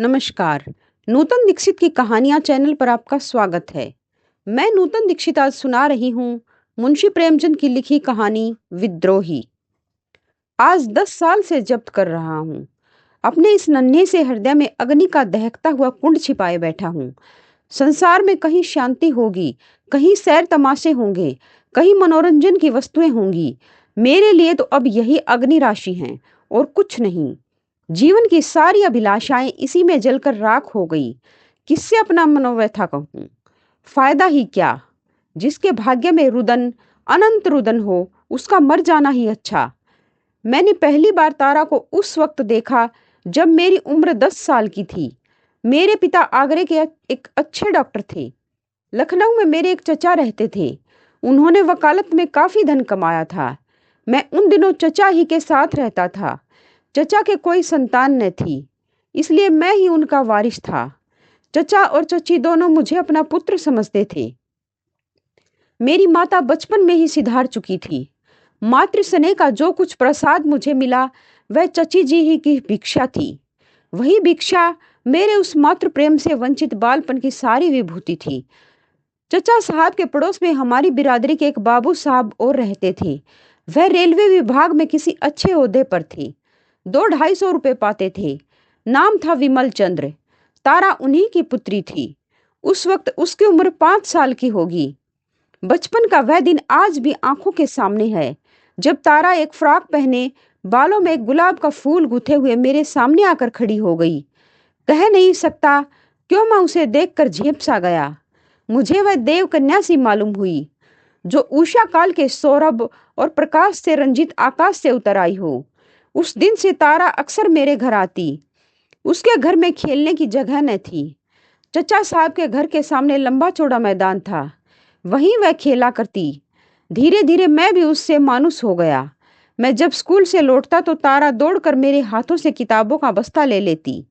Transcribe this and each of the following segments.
नमस्कार। नूतन दीक्षित की कहानियाँ चैनल पर आपका स्वागत है। मैं नूतन दीक्षित आज सुना रही हूँ मुंशी प्रेमचंद की लिखी कहानी विद्रोही। आज 10 साल से जब्त कर रहा हूँ। अपने इस नन्हे से हृदय में अग्नि का दहकता हुआ कुंड छिपाए बैठा हूँ। संसार में कहीं शांति होगी, कहीं सैर तमाशे होंगे, कहीं मनोरंजन की वस्तुएं होंगी। मेरे लिए तो अब यही अग्नि राशि हैं और कुछ नहीं। जीवन की सारी अभिलाषाएं इसी में जलकर राख हो गई। किससे अपना मनोव्यथा कहूं? फायदा ही क्या? जिसके भाग्य में रुदन, अनंत रुदन हो, उसका मर जाना ही अच्छा। मैंने पहली बार तारा को उस वक्त देखा जब मेरी उम्र 10 साल की थी। मेरे पिता आगरे के एक अच्छे डॉक्टर थे। लखनऊ में मेरे एक चचा रहते थे। उन्होंने वकालत में काफी धन कमाया था। मैं उन दिनों चचा ही के साथ रहता था। चचा के कोई संतान न थी, इसलिए मैं ही उनका वारिस था। चचा और चची दोनों मुझे अपना पुत्र समझते थे। मेरी माता बचपन में ही सिधार चुकी थी। मातृ स्नेह का जो कुछ प्रसाद मुझे मिला वह चची जी ही की भिक्षा थी। वही भिक्षा मेरे उस मातृ प्रेम से वंचित बालपन की सारी विभूति थी। चचा साहब के पड़ोस में हमारी बिरादरी के एक बाबू साहब और रहते थे। वह रेलवे विभाग में किसी अच्छे ओहदे पर थे। 200-250 रुपए पाते थे। नाम था विमल चंद्र। तारा उन्हीं की पुत्री थी। उस वक्त उसकी उम्र 5 साल की होगी। बचपन का वह दिन आज भी आंखों के सामने है, जब तारा एक फ्रॉक पहने, बालों में एक गुलाब का फूल गुथे हुए मेरे सामने आकर खड़ी हो गई। कह नहीं सकता क्यों मैं उसे देखकर झेंप सा गया। मुझे वह देव कन्या सी मालूम हुई, जो उषा काल के सौरभ और प्रकाश से रंजित आकाश से उतर आई हो। उस दिन से तारा अक्सर मेरे घर आती। उसके घर में खेलने की जगह न थी। चचा साहब के घर के सामने लंबा चौड़ा मैदान था, वहीं वह खेला करती। धीरे धीरे मैं भी उससे मानुस हो गया। मैं जब स्कूल से लौटता तो तारा दौड़कर मेरे हाथों से किताबों का बस्ता ले लेती।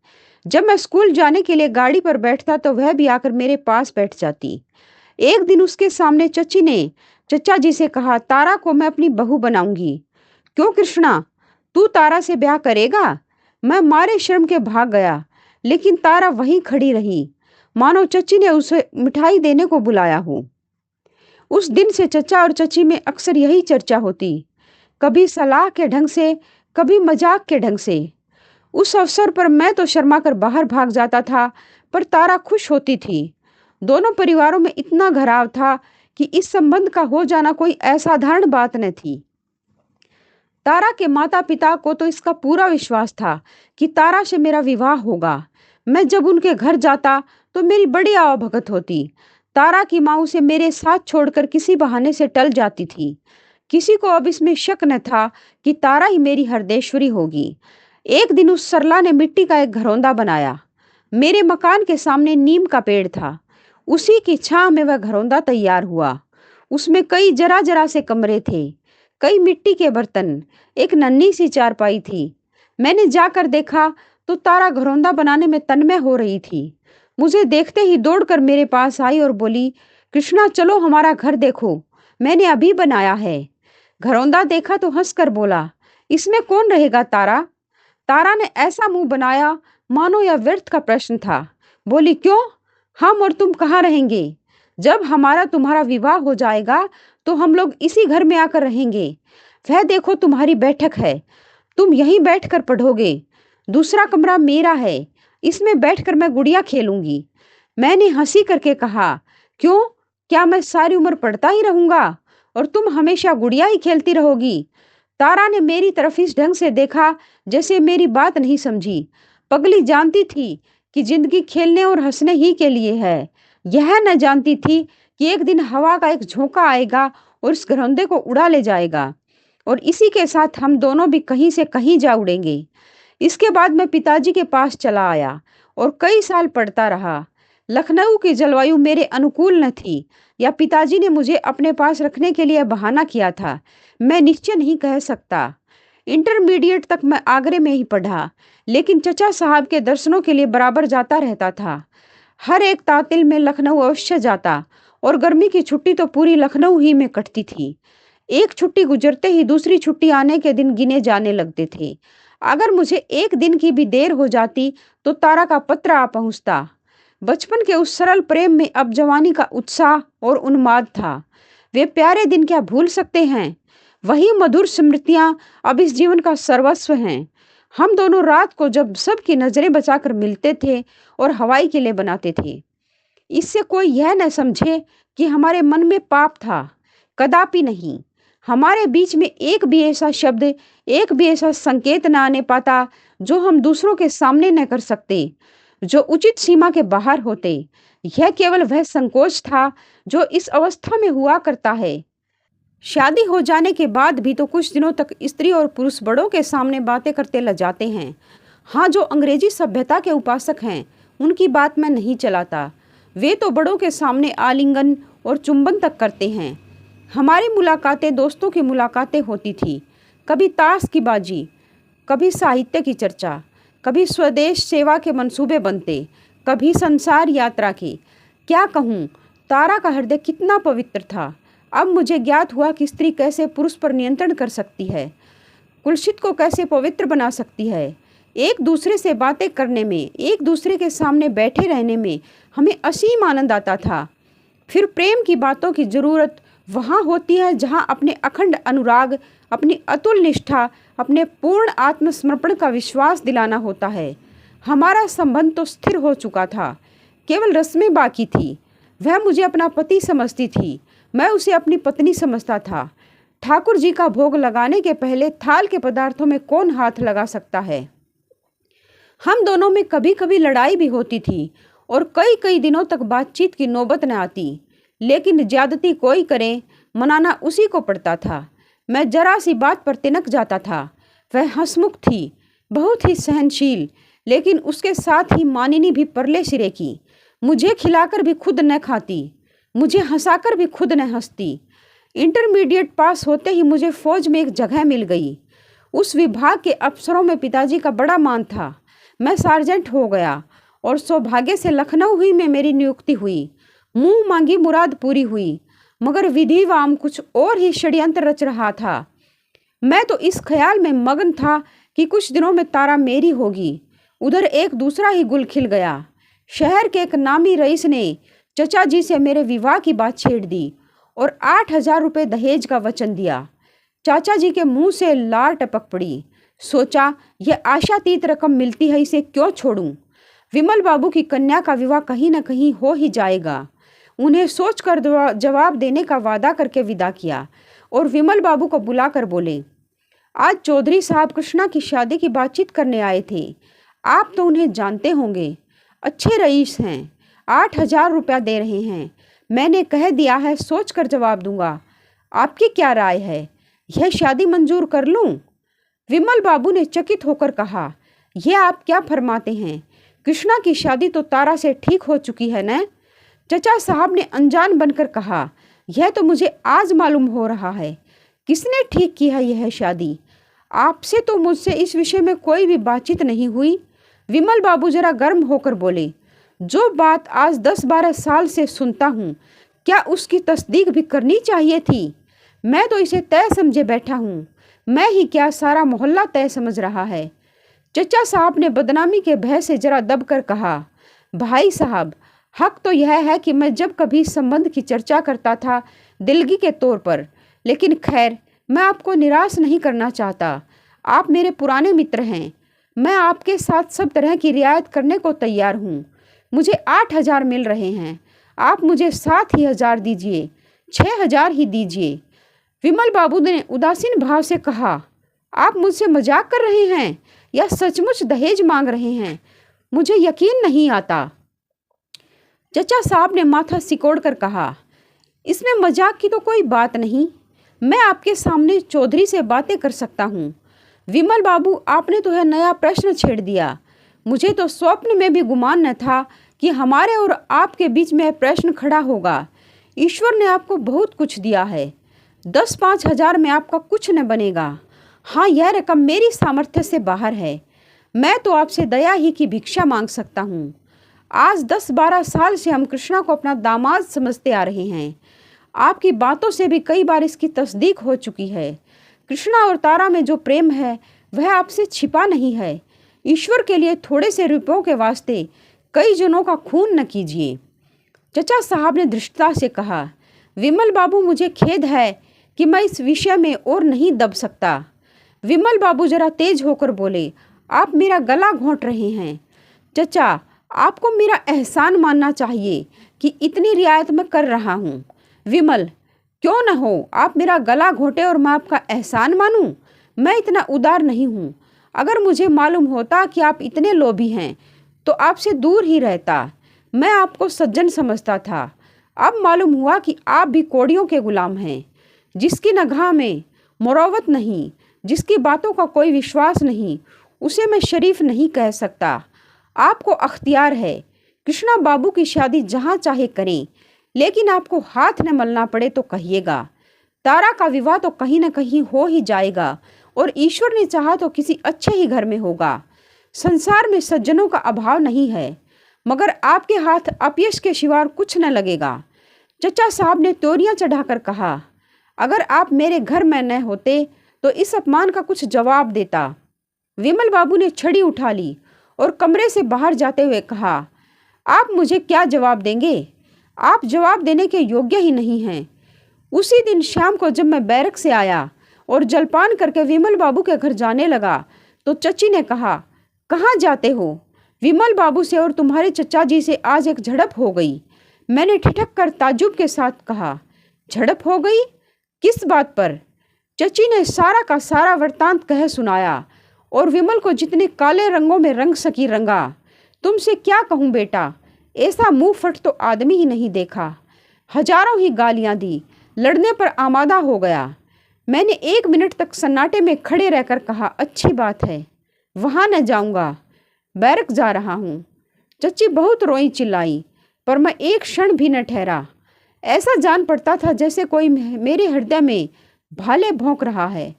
जब मैं स्कूल जाने के लिए गाड़ी पर बैठता तो वह भी आकर मेरे पास बैठ जाती। एक दिन उसके सामने चची ने चचा जी से कहा, तारा को मैं अपनी बहू बनाऊंगी। क्यों कृष्णा, तू तारा से ब्याह करेगा? मैं मारे शर्म के भाग गया, लेकिन तारा वहीं खड़ी रही, मानो चची ने उसे मिठाई देने को बुलाया हो। उस दिन से चचा और चची में अक्सर यही चर्चा होती, कभी सलाह के ढंग से, कभी मजाक के ढंग से। उस अवसर पर मैं तो शर्मा कर बाहर भाग जाता था, पर तारा खुश होती थी। दोनों परिवारों में इतना घराव था कि इस संबंध का हो जाना कोई असाधारण बात न थी। तारा के माता पिता को तो इसका पूरा विश्वास था कि तारा से मेरा विवाह होगा। मैं जब उनके घर जाता तो मेरी बड़ी आवभगत होती। तारा की माँ उसे मेरे साथ छोड़कर किसी बहाने से टल जाती थी। किसी को अब इसमें शक न था कि तारा ही मेरी हरदेश्वरी होगी। एक दिन उस सरला ने मिट्टी का एक घरौंदा बनाया। मेरे मकान के सामने नीम का पेड़ था। उसी की छांव में वह घरौंदा तैयार हुआ। उसमें कई जरा जरा से कमरे थे, कई मिट्टी के बर्तन, एक नन्ही सी चारपाई थी। मैंने जाकर देखा तो तारा घरौंदा बनाने में तन्मय हो रही थी। मुझे देखते ही दौड़कर मेरे पास आई और बोली, कृष्णा चलो हमारा घर देखो, मैंने अभी बनाया है। घरौंदा देखा तो हंसकर बोला, इसमें कौन रहेगा तारा? तारा ने ऐसा मुंह बनाया मानो यह व्यर्थ का प्रश्न था। बोली, क्यों, हम और तुम कहाँ रहेंगे? जब हमारा तुम्हारा विवाह हो जाएगा तो हम लोग इसी घर में आकर रहेंगे। वह देखो तुम्हारी बैठक है, तुम यहीं बैठकर पढ़ोगे। दूसरा कमरा मेरा है, इसमें बैठकर मैं गुड़िया खेलूंगी। मैंने हंसी करके कहा, क्यों, क्या मैं सारी उम्र पढ़ता ही रहूंगा और तुम हमेशा गुड़िया ही खेलती रहोगी? तारा ने मेरी तरफ इस ढंग से देखा जैसे मेरी बात नहीं समझी। पगली जानती थी कि जिंदगी खेलने और हंसने ही के लिए है। यह न जानती थी कि एक दिन हवा का एक झोंका आएगा और इस घरौंदे को उड़ा ले जाएगा, और इसी के साथ हम दोनों भी कहीं से कहीं जा उड़ेंगे। इसके बाद मैं पिताजी के पास चला आया और कई साल पढ़ता रहा। लखनऊ की जलवायु मेरे अनुकूल न थी, या पिताजी ने मुझे अपने पास रखने के लिए बहाना किया था, मैं निश्चय नहीं कह सकता। इंटरमीडिएट तक मैं आगरे में ही पढ़ा, लेकिन चचा साहब के दर्शनों के लिए बराबर जाता रहता था। हर एक तातिल में लखनऊ अवश्य जाता, और गर्मी की छुट्टी तो पूरी लखनऊ ही में कटती थी। एक छुट्टी गुजरते ही दूसरी छुट्टी आने के दिन गिने जाने लगते थे। अगर मुझे एक दिन की भी देर हो जाती तो तारा का पत्र आ पहुंचता। बचपन के उस सरल प्रेम में अब जवानी का उत्साह और उन्माद था। वे प्यारे दिन क्या भूल सकते हैं? वही मधुर स्मृतियां अब इस जीवन का सर्वस्व हैं। हम दोनों रात को जब सबकी नजरें बचाकर मिलते थे और हवाई किले बनाते थे, इससे कोई यह न समझे कि हमारे मन में पाप था। कदापि नहीं। हमारे बीच में एक भी ऐसा शब्द, एक भी ऐसा संकेत न आने पाता जो हम दूसरों के सामने न कर सकते, जो उचित सीमा के बाहर होते। यह केवल वह संकोच था जो इस अवस्था में हुआ करता है। शादी हो जाने के बाद भी तो कुछ दिनों तक स्त्री और पुरुष बड़ों के सामने बातें करते लजाते हैं। हाँ, जो अंग्रेजी सभ्यता के उपासक हैं उनकी बात मैं नहीं चलाता। वे तो बड़ों के सामने आलिंगन और चुंबन तक करते हैं। हमारी मुलाकातें दोस्तों की मुलाकातें होती थी। कभी ताश की बाजी, कभी साहित्य की चर्चा, कभी स्वदेश सेवा के मंसूबे बनते, कभी संसार यात्रा की। क्या कहूँ, तारा का हृदय कितना पवित्र था। अब मुझे ज्ञात हुआ कि स्त्री कैसे पुरुष पर नियंत्रण कर सकती है, कुलसित को कैसे पवित्र बना सकती है। एक दूसरे से बातें करने में, एक दूसरे के सामने बैठे रहने में हमें असीम आनंद आता था। फिर प्रेम की बातों की जरूरत वहाँ होती है जहाँ अपने अखंड अनुराग, अपनी अतुल निष्ठा, अपने पूर्ण आत्मसमर्पण का विश्वास दिलाना होता है। हमारा संबंध तो स्थिर हो चुका था, केवल रस्में बाकी थी। वह मुझे अपना पति समझती थी, मैं उसे अपनी पत्नी समझता था। ठाकुर जी का भोग लगाने के पहले थाल के पदार्थों में कौन हाथ लगा सकता है। हम दोनों में कभी कभी लड़ाई भी होती थी और कई कई दिनों तक बातचीत की नौबत न आती, लेकिन ज्यादती कोई करे, मनाना उसी को पड़ता था। मैं जरा सी बात पर तिनक जाता था। वह हंसमुख थी, बहुत ही सहनशील, लेकिन उसके साथ ही मानिनी भी परले सिरे की। मुझे खिलाकर भी खुद न खाती, मुझे हंसाकर भी खुद न हंसती। इंटरमीडिएट पास होते ही मुझे फौज में एक जगह मिल गई। उस विभाग के अफसरों में पिताजी का बड़ा मान था। मैं सार्जेंट हो गया और सौभाग्य से लखनऊ ही में मेरी नियुक्ति हुई। मुंह मांगी मुराद पूरी हुई, मगर विधिवाम कुछ और ही षड्यंत्र रच रहा था। मैं तो इस ख्याल में मगन था कि कुछ दिनों में तारा मेरी होगी। उधर एक दूसरा ही गुल खिल गया। शहर के एक नामी रईस ने चचा जी से मेरे विवाह की बात छेड़ दी और 8,000 रुपये दहेज का वचन दिया। चाचा जी के मुंह से लार टपक पड़ी। सोचा, यह आशातीत रकम मिलती है, इसे क्यों छोड़ूं। विमल बाबू की कन्या का विवाह कहीं न कहीं हो ही जाएगा। उन्हें सोचकर जवाब देने का वादा करके विदा किया और विमल बाबू को बुलाकर बोले, आज चौधरी साहब कृष्णा की शादी की बातचीत करने आए थे। आप तो उन्हें जानते होंगे, अच्छे रईस हैं, 8,000 रुपया दे रहे हैं। मैंने कह दिया है, सोच कर जवाब दूंगा। आपकी क्या राय है, यह शादी मंजूर कर लूं? विमल बाबू ने चकित होकर कहा, यह आप क्या फरमाते हैं? कृष्णा की शादी तो तारा से ठीक हो चुकी है न? चचा साहब ने अनजान बनकर कहा, यह तो मुझे आज मालूम हो रहा है। किसने ठीक की है यह शादी? आपसे तो मुझसे इस विषय में कोई भी बातचीत नहीं हुई। विमल बाबू जरा गर्म होकर बोले, जो बात आज 10-12 साल से सुनता हूँ, क्या उसकी तस्दीक भी करनी चाहिए थी? मैं तो इसे तय समझे बैठा हूँ। मैं ही क्या, सारा मोहल्ला तय समझ रहा है। चचा साहब ने बदनामी के भय से जरा दबकर कहा, भाई साहब, हक तो यह है कि मैं जब कभी संबंध की चर्चा करता था दिलगी के तौर पर, लेकिन खैर, मैं आपको निराश नहीं करना चाहता। आप मेरे पुराने मित्र हैं। मैं आपके साथ सब तरह की रियायत करने को तैयार हूँ। मुझे 8,000 मिल रहे हैं, आप मुझे 7,000 दीजिए, 6,000 ही दीजिए। विमल बाबू ने उदासीन भाव से कहा, आप मुझसे मजाक कर रहे हैं या सचमुच दहेज मांग रहे हैं? मुझे यकीन नहीं आता। चचा साहब ने माथा सिकोड़कर कहा, इसमें मजाक की तो कोई बात नहीं। मैं आपके सामने चौधरी से बातें कर सकता हूँ। विमल बाबू, आपने तो यह नया प्रश्न छेड़ दिया। मुझे तो स्वप्न में भी गुमान न था कि हमारे और आपके बीच में प्रश्न खड़ा होगा। ईश्वर ने आपको बहुत कुछ दिया है। 10-5 हजार में आपका कुछ न बनेगा। हाँ, यह रकम मेरी सामर्थ्य से बाहर है। मैं तो आपसे दया ही की भिक्षा मांग सकता हूँ। आज 10-12 साल से हम कृष्णा को अपना दामाद समझते आ रहे हैं। आपकी बातों से भी कई बार इसकी तस्दीक हो चुकी है। कृष्णा और तारा में जो प्रेम है वह आपसे छिपा नहीं है। ईश्वर के लिए थोड़े से रुपयों के वास्ते कई जनों का खून न कीजिए। चचा साहब ने धृष्टता से कहा, विमल बाबू, मुझे खेद है कि मैं इस विषय में और नहीं दब सकता। विमल बाबू जरा तेज होकर बोले, आप मेरा गला घोंट रहे हैं। चचा, आपको मेरा एहसान मानना चाहिए कि इतनी रियायत मैं कर रहा हूँ। विमल, क्यों न हो, आप मेरा गला घोंटे और मैं आपका एहसान मानूं? मैं इतना उदार नहीं हूँ। अगर मुझे मालूम होता कि आप इतने लोभी हैं तो आपसे दूर ही रहता। मैं आपको सज्जन समझता था। अब मालूम हुआ कि आप भी कौड़ियों के गुलाम हैं। जिसकी नगाह में मुरवत नहीं, जिसकी बातों का कोई विश्वास नहीं, उसे मैं शरीफ नहीं कह सकता। आपको अख्तियार है, कृष्णा बाबू की शादी जहाँ चाहे करें, लेकिन आपको हाथ न मलना पड़े तो कहिएगा। तारा का विवाह तो कहीं न कहीं हो ही जाएगा और ईश्वर ने चाहा तो किसी अच्छे ही घर में होगा। संसार में सज्जनों का अभाव नहीं है, मगर आपके हाथ अपयश के सिवा कुछ न लगेगा। चचा साहब ने तोरियां चढ़ाकर कहा, अगर आप मेरे घर में न होते तो इस अपमान का कुछ जवाब देता। विमल बाबू ने छड़ी उठा ली और कमरे से बाहर जाते हुए कहा, आप मुझे क्या जवाब देंगे? आप जवाब देने के योग्य ही नहीं हैं। उसी दिन शाम को जब मैं बैरक से आया और जलपान करके विमल बाबू के घर जाने लगा तो चची ने कहा, कहाँ जाते हो? विमल बाबू से और तुम्हारे चचा जी से आज एक झड़प हो गई। मैंने ठिठक कर ताज्जुब के साथ कहा, झड़प हो गई? किस बात पर? चची ने सारा का सारा वृत्तांत कह सुनाया और विमल को जितने काले रंगों में रंग सकी रंगा। तुमसे क्या कहूँ बेटा, ऐसा मुंह फट तो आदमी ही नहीं देखा। हजारों ही गालियाँ दी, लड़ने पर आमादा हो गया। मैंने 1 मिनट तक सन्नाटे में खड़े रहकर कहा, अच्छी बात है, वहाँ न जाऊँगा, बैरक जा रहा हूँ। चची बहुत रोई चिल्लाई, पर मैं एक क्षण भी न ठहरा। ऐसा जान पड़ता था जैसे कोई मेरे हृदय में भाले भौंक रहा है।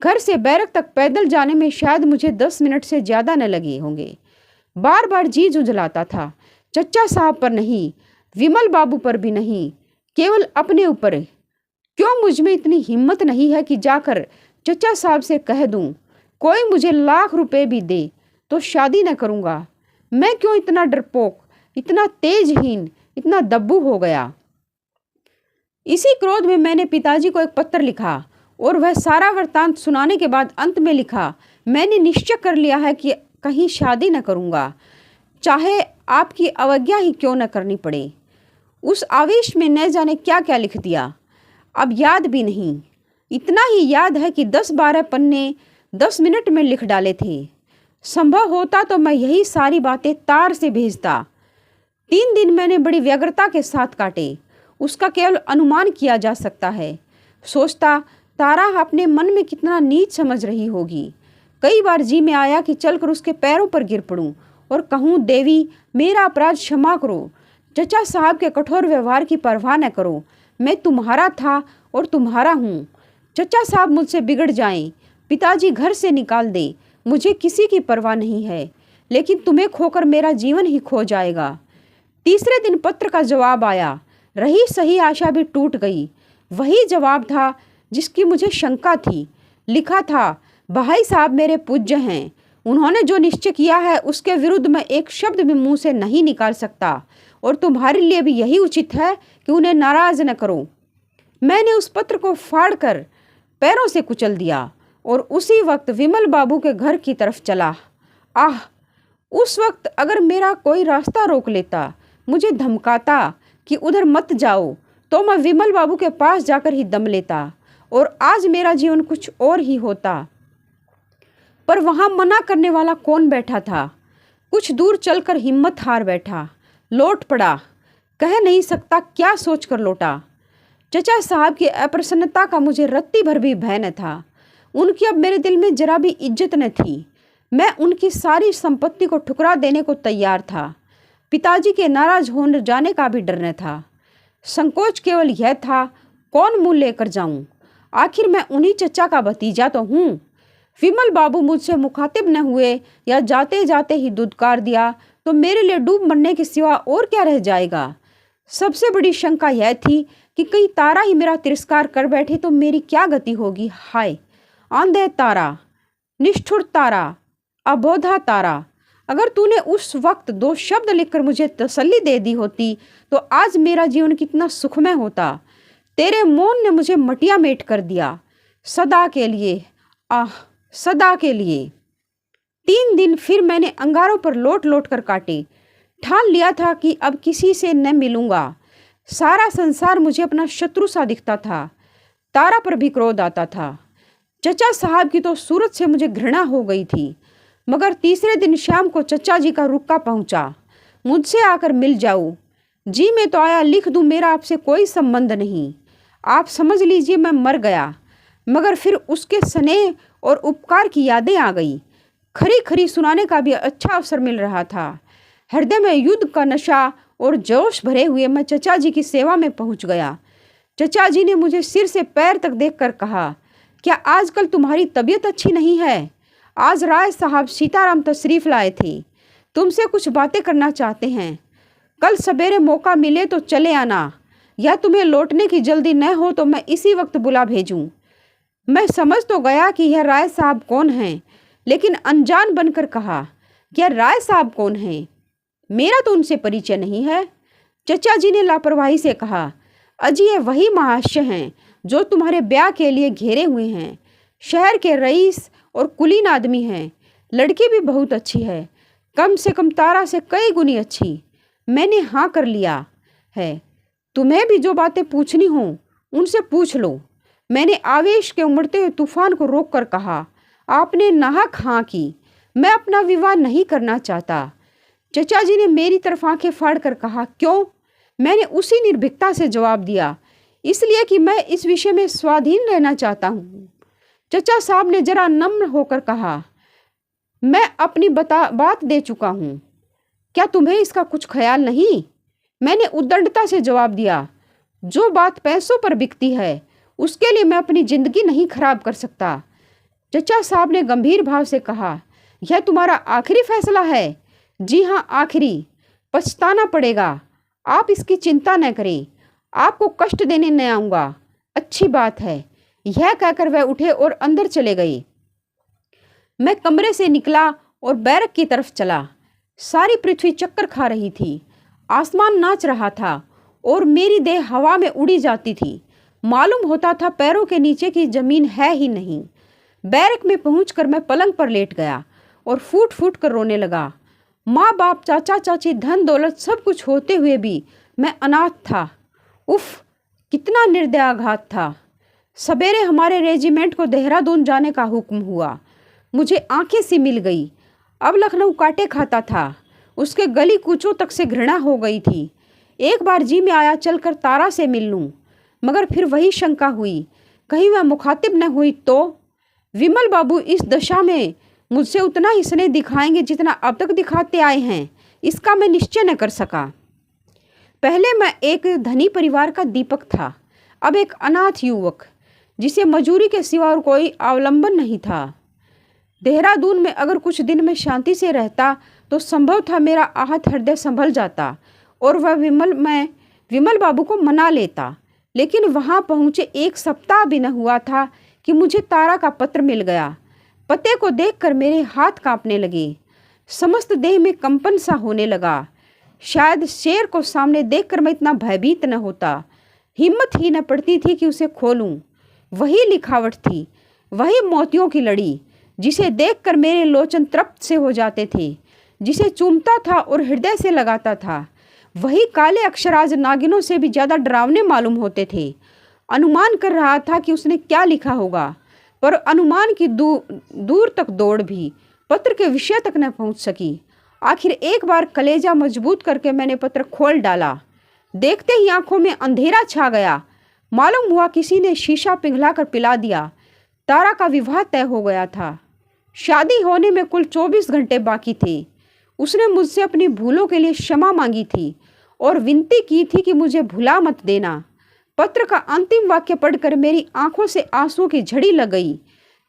घर से बैरक तक पैदल जाने में शायद मुझे 10 मिनट से ज़्यादा न लगे होंगे। बार बार जी जुझलाता था, चचा साहब पर नहीं, विमल बाबू पर भी नहीं, केवल अपने ऊपर। क्यों मुझ में इतनी हिम्मत नहीं है कि जाकर चचा साहब से कह दूं, कोई मुझे लाख रुपए भी दे तो शादी न करूंगा। मैं क्यों इतना डरपोक, इतना तेजहीन, इतना दब्बू हो गया? इसी क्रोध में मैंने पिताजी को एक पत्र लिखा और वह सारा वृत्तांत सुनाने के बाद अंत में लिखा, मैंने निश्चय कर लिया है कि कहीं शादी न करूंगा, चाहे आपकी अवज्ञा ही क्यों न करनी पड़े। उस आवेश में न जाने क्या क्या लिख दिया, अब याद भी नहीं। इतना ही याद है कि 10-12 पन्ने 10 मिनट में लिख डाले थे। संभव होता तो मैं यही सारी बातें तार से भेजता। 3 दिन मैंने बड़ी व्यग्रता के साथ काटे, उसका केवल अनुमान किया जा सकता है। सोचता, तारा अपने मन में कितना नीच समझ रही होगी। कई बार जी में आया कि चलकर उसके पैरों पर गिर पड़ूं और कहूँ, देवी मेरा अपराध क्षमा करो, चचा साहब के कठोर व्यवहार की परवाह न करो, मैं तुम्हारा था और तुम्हारा हूँ। चचा साहब मुझसे बिगड़ जाएं, पिताजी घर से निकाल दें, मुझे किसी की परवाह नहीं है, लेकिन तुम्हें खोकर मेरा जीवन ही खो जाएगा। तीसरे दिन पत्र का जवाब आया। रही सही आशा भी टूट गई। वही जवाब था जिसकी मुझे शंका थी। लिखा था, भाई साहब मेरे पूज्य हैं, उन्होंने जो निश्चय किया है उसके विरुद्ध मैं एक शब्द भी मुंह से नहीं निकाल सकता और तुम्हारे लिए भी यही उचित है कि उन्हें नाराज न करो। मैंने उस पत्र को फाड़कर पैरों से कुचल दिया और उसी वक्त विमल बाबू के घर की तरफ चला। आह, उस वक्त अगर मेरा कोई रास्ता रोक लेता, मुझे धमकाता कि उधर मत जाओ, तो मैं विमल बाबू के पास जाकर ही दम लेता और आज मेरा जीवन कुछ और ही होता। पर वहाँ मना करने वाला कौन बैठा था? कुछ दूर चलकर हिम्मत हार बैठा, लौट पड़ा। कह नहीं सकता क्या सोचकर लौटा। चचा साहब की अप्रसन्नता का मुझे रत्ती भर भी भय न था। उनकी अब मेरे दिल में जरा भी इज्जत न थी। मैं उनकी सारी संपत्ति को ठुकरा देने को तैयार था। पिताजी के नाराज होने जाने का भी डर न था। संकोच केवल यह था, कौन मुँह लेकर जाऊं? आखिर मैं उन्हीं चचा का भतीजा तो हूँ। विमल बाबू मुझसे मुखातिब न हुए या जाते जाते ही दुदकार दिया तो मेरे लिए डूब मरने के सिवा और क्या रह जाएगा। सबसे बड़ी शंका यह थी कि कहीं तारा ही मेरा तिरस्कार कर बैठे तो मेरी क्या गति होगी। हाय आंधे तारा, निष्ठुर तारा, अबोधा तारा, अगर तूने उस वक्त 2 शब्द लिखकर मुझे तसल्ली दे दी होती तो आज मेरा जीवन कितना सुखमय होता। तेरे मौन ने मुझे मटिया मेट कर दिया, सदा के लिए, आह सदा के लिए। 3 दिन फिर मैंने अंगारों पर लोट लोट कर काटे। ठान लिया था कि अब किसी से न मिलूंगा। सारा संसार मुझे अपना शत्रु सा दिखता था। तारा पर भी क्रोध आता था। चचा साहब की तो सूरत से मुझे घृणा हो गई थी। मगर तीसरे दिन शाम को चचा जी का रुक्का पहुंचा, मुझसे आकर मिल जाऊं। जी मैं तो आया, लिख दूं, मेरा आपसे कोई संबंध नहीं। आप समझ लीजिए मैं मर गया। मगर फिर उसके स्नेह और उपकार की यादें आ गई। खरी खरी सुनाने का भी अच्छा अवसर मिल रहा था। हृदय में युद्ध का नशा और जोश भरे हुए मैं चचा जी की सेवा में पहुंच गया। चचा जी ने मुझे सिर से पैर तक देखकर कहा, क्या आजकल तुम्हारी तबीयत अच्छी नहीं है? आज राय साहब सीताराम तशरीफ लाए थे, तुमसे कुछ बातें करना चाहते हैं। कल सवेरे मौका मिले तो चले आना, या तुम्हें लौटने की जल्दी न हो तो मैं इसी वक्त बुला भेजूं। मैं समझ तो गया कि यह राय साहब कौन हैं, लेकिन अनजान बनकर कहा, क्या राय साहब कौन हैं? मेरा तो उनसे परिचय नहीं है। चचा जी ने लापरवाही से कहा, अजी ये वही महाशय हैं जो तुम्हारे ब्याह के लिए घेरे हुए हैं। शहर के रईस और कुलीन आदमी हैं। लड़की भी बहुत अच्छी है, कम से कम तारा से कई गुनी अच्छी। मैंने हाँ कर लिया है। तुम्हें भी जो बातें पूछनी हो उनसे पूछ लो। मैंने आवेश के उमड़ते हुए तूफान को रोककर कहा, आपने नाहक हाँ की। मैं अपना विवाह नहीं करना चाहता। चचा जी ने मेरी तरफ आंखें फाड़ कर कहा, क्यों? मैंने उसी निर्भीकता से जवाब दिया, इसलिए कि मैं इस विषय में स्वाधीन रहना चाहता हूँ। चचा साहब ने जरा नम्र होकर कहा, मैं अपनी बात दे चुका हूँ, क्या तुम्हें इसका कुछ ख्याल नहीं? मैंने उद्दंडता से जवाब दिया, जो बात पैसों पर बिकती है उसके लिए मैं अपनी जिंदगी नहीं खराब कर सकता। चचा साहब ने गंभीर भाव से कहा, यह तुम्हारा आखिरी फैसला है? जी हाँ, आखिरी। पछताना पड़ेगा। आप इसकी चिंता न करें, आपको कष्ट देने न आऊँगा। अच्छी बात है। यह कहकर वह उठे और अंदर चले गए। मैं कमरे से निकला और बैरक की तरफ चला। सारी पृथ्वी चक्कर खा रही थी। आसमान नाच रहा था और मेरी देह हवा में उड़ी जाती थी। मालूम होता था पैरों के नीचे की जमीन है ही नहीं। बैरक में पहुंचकर मैं पलंग पर लेट गया और फूट फूट कर रोने लगा। माँ बाप, चाचा चाची, धन दौलत सब कुछ होते हुए भी मैं अनाथ था। उफ, कितना निर्दयाघात था। सवेरे हमारे रेजिमेंट को देहरादून जाने का हुक्म हुआ। मुझे आंखें सी मिल गई। अब लखनऊ काटे खाता था। उसके गली कूचों तक से घृणा हो गई थी। एक बार जी में आया चलकर तारा से मिल लूं, मगर फिर वही शंका हुई, कहीं वह मुखातिब न हुई तो। विमल बाबू इस दशा में मुझसे उतना ही स्नेह दिखाएंगे जितना अब तक दिखाते आए हैं, इसका मैं निश्चय न कर सका। पहले मैं एक धनी परिवार का दीपक था, अब एक अनाथ युवक जिसे मजूरी के सिवा और कोई अवलंबन नहीं था। देहरादून में अगर कुछ दिन में शांति से रहता तो संभव था मेरा आहत हृदय संभल जाता और वह विमल बाबू को मना लेता। लेकिन वहां पहुंचे 1 सप्ताह भी न हुआ था कि मुझे तारा का पत्र मिल गया। पते को देखकर मेरे हाथ कांपने लगे, समस्त देह में कंपन सा होने लगा। शायद शेर को सामने देखकर मैं इतना भयभीत न होता। हिम्मत ही न पड़ती थी कि उसे खोलूं। वही लिखावट थी, वही मोतियों की लड़ी, जिसे देखकर मेरे लोचन तृप्त से हो जाते थे, जिसे चूमता था और हृदय से लगाता था। वही काले अक्षर आज नागिनों से भी ज्यादा डरावने मालूम होते थे। अनुमान कर रहा था कि उसने क्या लिखा होगा, पर अनुमान की दूर तक दौड़ भी पत्र के विषय तक न पहुंच सकी। आखिर एक बार कलेजा मजबूत करके मैंने पत्र खोल डाला। देखते ही आंखों में अंधेरा छा गया। मालूम हुआ किसी ने शीशा पिघला कर पिला दिया। तारा का विवाह तय हो गया था। शादी होने में कुल 24 घंटे बाकी थे। उसने मुझसे अपनी भूलों के लिए क्षमा मांगी थी और विनती की थी कि मुझे भुला मत देना। पत्र का अंतिम वाक्य पढ़कर मेरी आंखों से आंसुओं की झड़ी लग गई।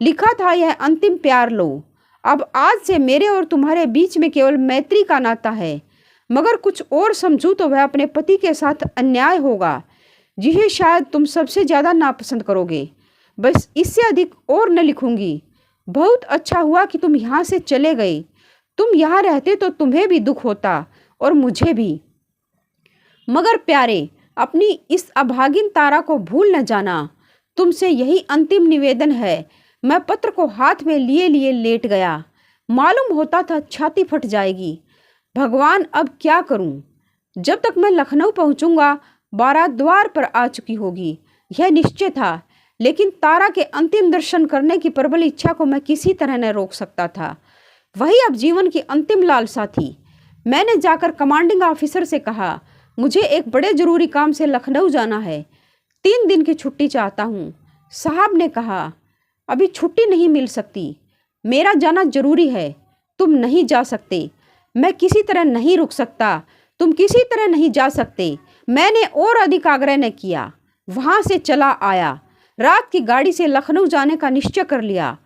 लिखा था, यह अंतिम प्यार लो। अब आज से मेरे और तुम्हारे बीच में केवल मैत्री का नाता है, मगर कुछ और समझूं तो वह अपने पति के साथ अन्याय होगा, जिसे शायद तुम सबसे ज्यादा नापसंद करोगे। बस इससे अधिक और न लिखूंगी। बहुत अच्छा हुआ कि तुम यहाँ से चले गए। तुम यहाँ रहते तो तुम्हें भी दुख होता और मुझे भी। मगर प्यारे, अपनी इस अभागिन तारा को भूल न जाना। तुमसे यही अंतिम निवेदन है। मैं पत्र को हाथ में लिए लिए लेट गया। मालूम होता था छाती फट जाएगी। भगवान, अब क्या करूं? जब तक मैं लखनऊ पहुंचूंगा बारात द्वार पर आ चुकी होगी, यह निश्चय था। लेकिन तारा के अंतिम दर्शन करने की प्रबल इच्छा को मैं किसी तरह न रोक सकता था। वही अब जीवन की अंतिम लालसा थी। मैंने जाकर कमांडिंग ऑफिसर से कहा, मुझे एक बड़े जरूरी काम से लखनऊ जाना है। 3 दिन की छुट्टी चाहता हूँ। साहब ने कहा, अभी छुट्टी नहीं मिल सकती। मेरा जाना जरूरी है। तुम नहीं जा सकते। मैं किसी तरह नहीं रुक सकता। तुम किसी तरह नहीं जा सकते। मैंने और अधिक आग्रह न किया। वहाँ से चला आया। रात की गाड़ी से लखनऊ जाने का निश्चय कर लिया।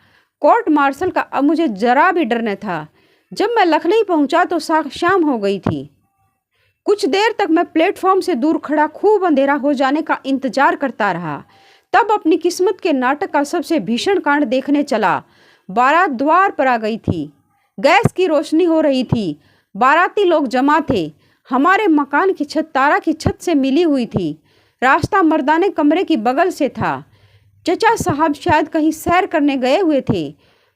कोर्ट मार्शल का अब मुझे जरा भी डर न था। जब मैं लखनऊ पहुंचा तो शाम हो गई थी। कुछ देर तक मैं प्लेटफॉर्म से दूर खड़ा खूब अंधेरा हो जाने का इंतजार करता रहा। तब अपनी किस्मत के नाटक का सबसे भीषण कांड देखने चला। बारात द्वार पर आ गई थी। गैस की रोशनी हो रही थी। बाराती लोग जमा थे। हमारे मकान की छत तारा की छत से मिली हुई थी। रास्ता मर्दाने कमरे की बगल से था। चचा साहब शायद कहीं सैर करने गए हुए थे।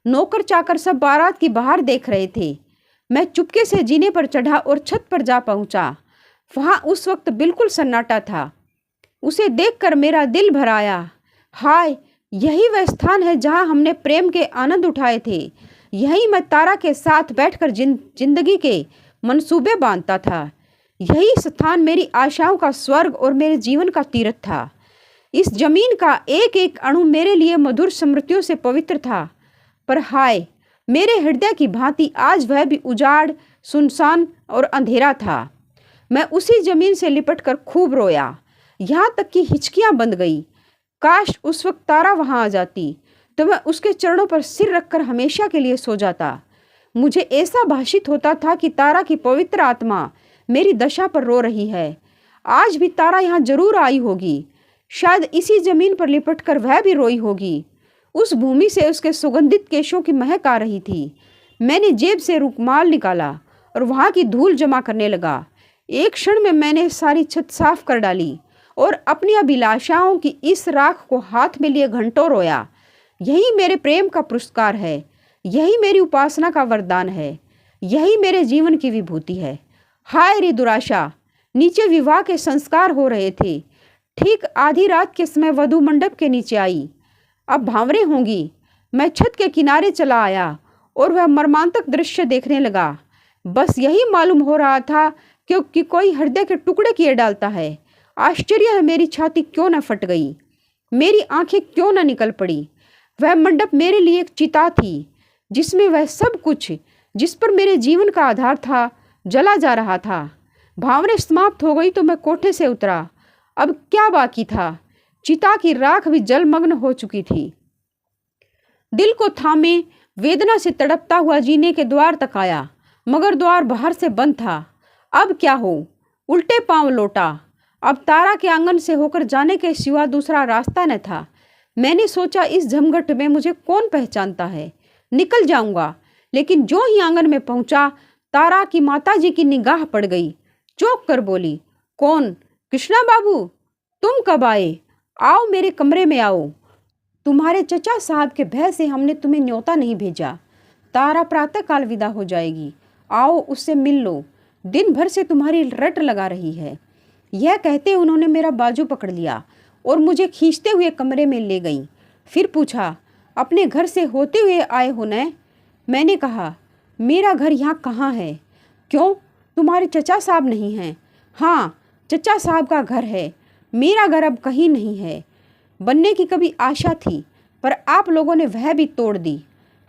नौकर चाकर सब बारात की बाहर देख रहे थे। मैं चुपके से जीने पर चढ़ा और छत पर जा पहुंचा। वहां उस वक्त बिल्कुल सन्नाटा था। उसे देखकर मेरा दिल भर आया। हाय, यही वह स्थान है जहां हमने प्रेम के आनंद उठाए थे। यही मैं तारा के साथ बैठकर जिंदगी के मंसूबे बांधता था। यही स्थान मेरी आशाओं का स्वर्ग और मेरे जीवन का तीर्थ था। इस जमीन का एक एक अणु मेरे लिए मधुर स्मृतियों से पवित्र था। पर हाय, मेरे हृदय की भांति आज वह भी उजाड़, सुनसान और अंधेरा था। मैं उसी जमीन से लिपटकर खूब रोया, यहाँ तक कि हिचकियाँ बंध गई। काश उस वक्त तारा वहाँ आ जाती तो मैं उसके चरणों पर सिर रखकर हमेशा के लिए सो जाता। मुझे ऐसा भाषित होता था कि तारा की पवित्र आत्मा मेरी दशा पर रो रही है। आज भी तारा यहाँ जरूर आई होगी। शायद इसी जमीन पर लिपटकर वह भी रोई होगी। उस भूमि से उसके सुगंधित केशों की महक आ रही थी। मैंने जेब से रुमाल निकाला और वहाँ की धूल जमा करने लगा। एक क्षण में मैंने सारी छत साफ कर डाली और अपनी अभिलाषाओं की इस राख को हाथ में लिए घंटों रोया। यही मेरे प्रेम का पुरस्कार है। यही मेरी उपासना का वरदान है। यही मेरे जीवन की विभूति है। हाय रे दुराशा! नीचे विवाह के संस्कार हो रहे थे। ठीक आधी रात के समय वधू मंडप के नीचे आई। अब भांवरें होंगी। मैं छत के किनारे चला आया और वह मर्मांतक दृश्य देखने लगा। बस यही मालूम हो रहा था क्योंकि कोई हृदय के टुकड़े किए डालता है। आश्चर्य है मेरी छाती क्यों न फट गई, मेरी आंखें क्यों न निकल पड़ी। वह मंडप मेरे लिए एक चिता थी जिसमें वह सब कुछ जिस पर मेरे जीवन का आधार था जला जा रहा था। भावरें समाप्त हो गई तो मैं कोठे से उतरा। अब क्या बाकी था? चिता की राख भी जलमग्न हो चुकी थी। दिल को थामे वेदना से तड़पता हुआ जीने के द्वार तक आया, मगर द्वार बाहर से बंद था। अब क्या हो? उल्टे पांव लौटा। अब तारा के आंगन से होकर जाने के सिवा दूसरा रास्ता न था। मैंने सोचा, इस झमघट में मुझे कौन पहचानता है, निकल जाऊंगा। लेकिन जो ही आंगन में पहुंचा, तारा की माताजी की निगाह पड़ गई। चौंक कर बोली, कौन? कृष्णा बाबू, तुम कब आए? आओ मेरे कमरे में आओ। तुम्हारे चचा साहब के भय से हमने तुम्हें न्योता नहीं भेजा। तारा प्रातःकाल विदा हो जाएगी। आओ उससे मिल लो। दिन भर से तुम्हारी रट लगा रही है। यह कहते उन्होंने मेरा बाजू पकड़ लिया और मुझे खींचते हुए कमरे में ले गईं। फिर पूछा, अपने घर से होते हुए आए हो न? मैंने कहा, मेरा घर यहाँ कहाँ है? क्यों, तुम्हारे चचा साहब नहीं हैं? हाँ, चचा साहब का घर है। मेरा घर अब कहीं नहीं है। बनने की कभी आशा थी, पर आप लोगों ने वह भी तोड़ दी।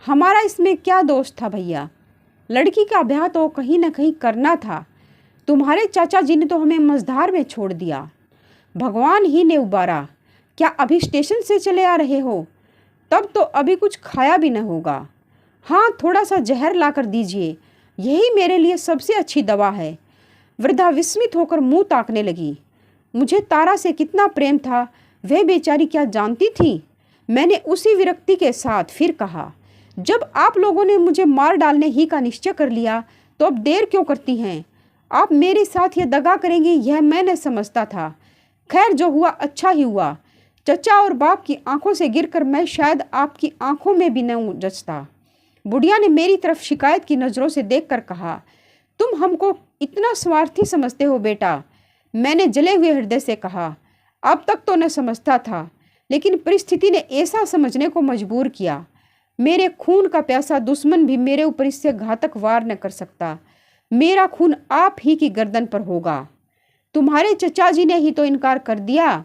हमारा इसमें क्या दोष था भैया? लड़की का ब्याह तो कहीं न कहीं करना था। तुम्हारे चाचा जी ने तो हमें मझधार में छोड़ दिया। भगवान ही ने उबारा। क्या अभी स्टेशन से चले आ रहे हो? तब तो अभी कुछ खाया भी न होगा। हाँ, थोड़ा सा जहर ला कर दीजिए, यही मेरे लिए सबसे अच्छी दवा है। वृद्धा विस्मित होकर मुंह ताकने लगी। मुझे तारा से कितना प्रेम था वह बेचारी क्या जानती थी? मैंने उसी विरक्ति के साथ फिर कहा, जब आप लोगों ने मुझे मार डालने ही का निश्चय कर लिया तो अब देर क्यों करती हैं? आप मेरे साथ ये दगा करेंगी यह मैं न समझता था। खैर जो हुआ अच्छा ही हुआ। चचा और बाप की आंखों से गिरकर मैं शायद आपकी आंखों में भी न जचता। बुढ़िया ने मेरी तरफ शिकायत की नज़रों से देखकर कहा, तुम हमको इतना स्वार्थी समझते हो बेटा? मैंने जले हुए हृदय से कहा, अब तक तो न समझता था, लेकिन परिस्थिति ने ऐसा समझने को मजबूर किया। मेरे खून का प्यासा दुश्मन भी मेरे ऊपर इससे घातक वार न कर सकता। मेरा खून आप ही की गर्दन पर होगा। तुम्हारे चचा जी ने ही तो इनकार कर दिया।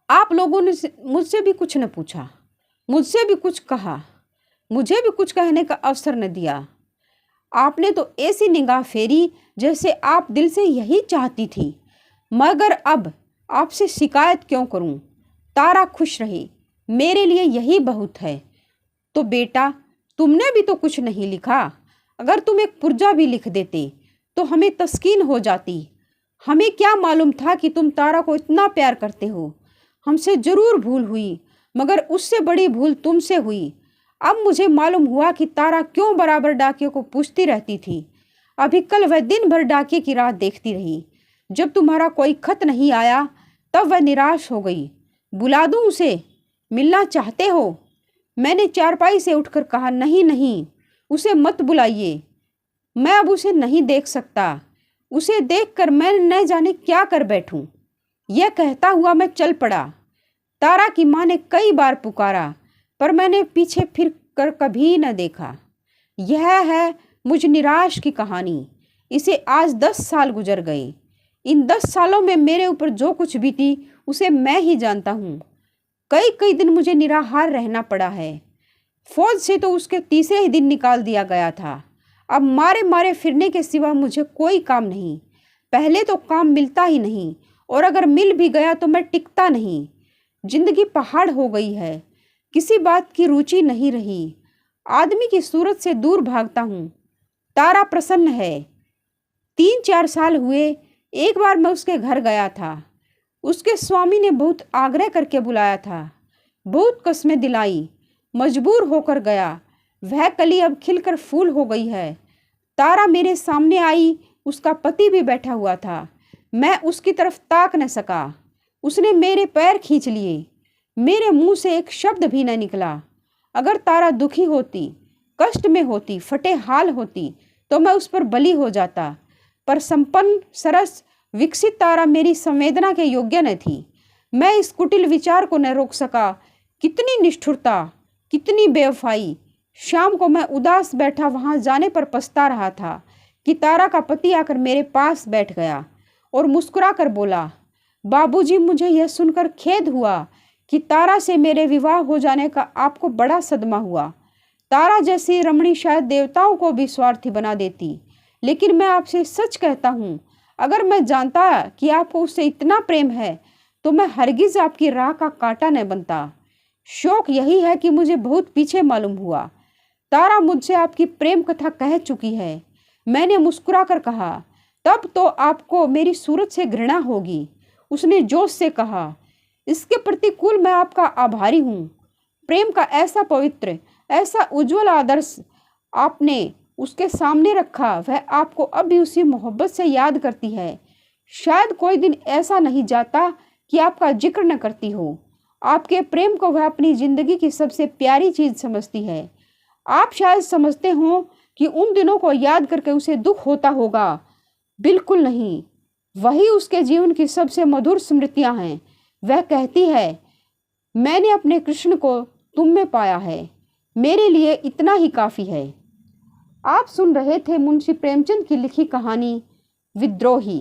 आप लोगों ने मुझसे भी कुछ न पूछा, मुझसे भी कुछ कहा, मुझे भी कुछ कहने का अवसर न दिया। आपने तो ऐसी निगाह फेरी जैसे आप दिल से यही चाहती थी। मगर अब आपसे शिकायत क्यों करूं? तारा खुश रही, मेरे लिए यही बहुत है। तो बेटा तुमने भी तो कुछ नहीं लिखा। अगर तुम एक पुर्जा भी लिख देते तो हमें तस्कीन हो जाती। हमें क्या मालूम था कि तुम तारा को इतना प्यार करते हो। हमसे जरूर भूल हुई, मगर उससे बड़ी भूल तुमसे हुई। अब मुझे मालूम हुआ कि तारा क्यों बराबर डाकियों को पूछती रहती थी। अभी कल वह दिन भर डाकिये की राह देखती रही। जब तुम्हारा कोई खत नहीं आया तब वह निराश हो गई। बुला दूं उसे? मिलना चाहते हो? मैंने चारपाई से उठकर कहा, नहीं नहीं, उसे मत बुलाइए। मैं अब उसे नहीं देख सकता। उसे देखकर मैं न जाने क्या कर बैठूं। यह कहता हुआ मैं चल पड़ा। तारा की माँ ने कई बार पुकारा, पर मैंने पीछे फिर कर कभी न देखा। यह है मुझ निराश की कहानी। इसे आज 10 साल गुजर गए। इन 10 सालों में मेरे ऊपर जो कुछ बीती उसे मैं ही जानता हूँ। कई कई दिन मुझे निराहार रहना पड़ा है। फौज से तो उसके तीसरे ही दिन निकाल दिया गया था। अब मारे मारे फिरने के सिवा मुझे कोई काम नहीं। पहले तो काम मिलता ही नहीं, और अगर मिल भी गया तो मैं टिकता नहीं। जिंदगी पहाड़ हो गई है। किसी बात की रुचि नहीं रही। आदमी की सूरत से दूर भागता हूँ। तारा प्रसन्न है। 3-4 साल हुए एक बार मैं उसके घर गया था। उसके स्वामी ने बहुत आग्रह करके बुलाया था। बहुत कस्में दिलाई, मजबूर होकर गया। वह कली अब खिलकर फूल हो गई है। तारा मेरे सामने आई। उसका पति भी बैठा हुआ था। मैं उसकी तरफ ताक न सका। उसने मेरे पैर खींच लिए। मेरे मुंह से एक शब्द भी न निकला। अगर तारा दुखी होती, कष्ट में होती, फटे हाल होती तो मैं उस पर बली हो जाता। पर संपन्न, सरस, विकसित तारा मेरी संवेदना के योग्य न थी। मैं इस कुटिल विचार को न रोक सका। कितनी निष्ठुरता, कितनी बेवफाई। शाम को मैं उदास बैठा वहां जाने पर पछता रहा था कि तारा का पति आकर मेरे पास बैठ गया और मुस्कुरा कर बोला, बाबूजी, मुझे यह सुनकर खेद हुआ कि तारा से मेरे विवाह हो जाने का आपको बड़ा सदमा हुआ। तारा जैसी रमणी शायद देवताओं को भी स्वार्थी बना देती। लेकिन मैं आपसे सच कहता हूँ, अगर मैं जानता कि आपको उससे इतना प्रेम है तो मैं हरगिज आपकी राह का कांटा न बनता। शौक यही है कि मुझे बहुत पीछे मालूम हुआ। तारा मुझसे आपकी प्रेम कथा कह चुकी है। मैंने मुस्कुरा कर कहा, तब तो आपको मेरी सूरत से घृणा होगी। उसने जोश से कहा, इसके प्रतिकूल मैं आपका आभारी हूँ। प्रेम का ऐसा पवित्र, ऐसा उज्जवल आदर्श आपने उसके सामने रखा। वह आपको अब भी उसी मोहब्बत से याद करती है। शायद कोई दिन ऐसा नहीं जाता कि आपका जिक्र न करती हो। आपके प्रेम को वह अपनी जिंदगी की सबसे प्यारी चीज समझती है। आप शायद समझते हो कि उन दिनों को याद करके उसे दुख होता होगा। बिल्कुल नहीं, वही उसके जीवन की सबसे मधुर स्मृतियां हैं। वह कहती है, मैंने अपने कृष्ण को तुम में पाया है। मेरे लिए इतना ही काफी है। आप सुन रहे थे मुंशी प्रेमचंद की लिखी कहानी विद्रोही।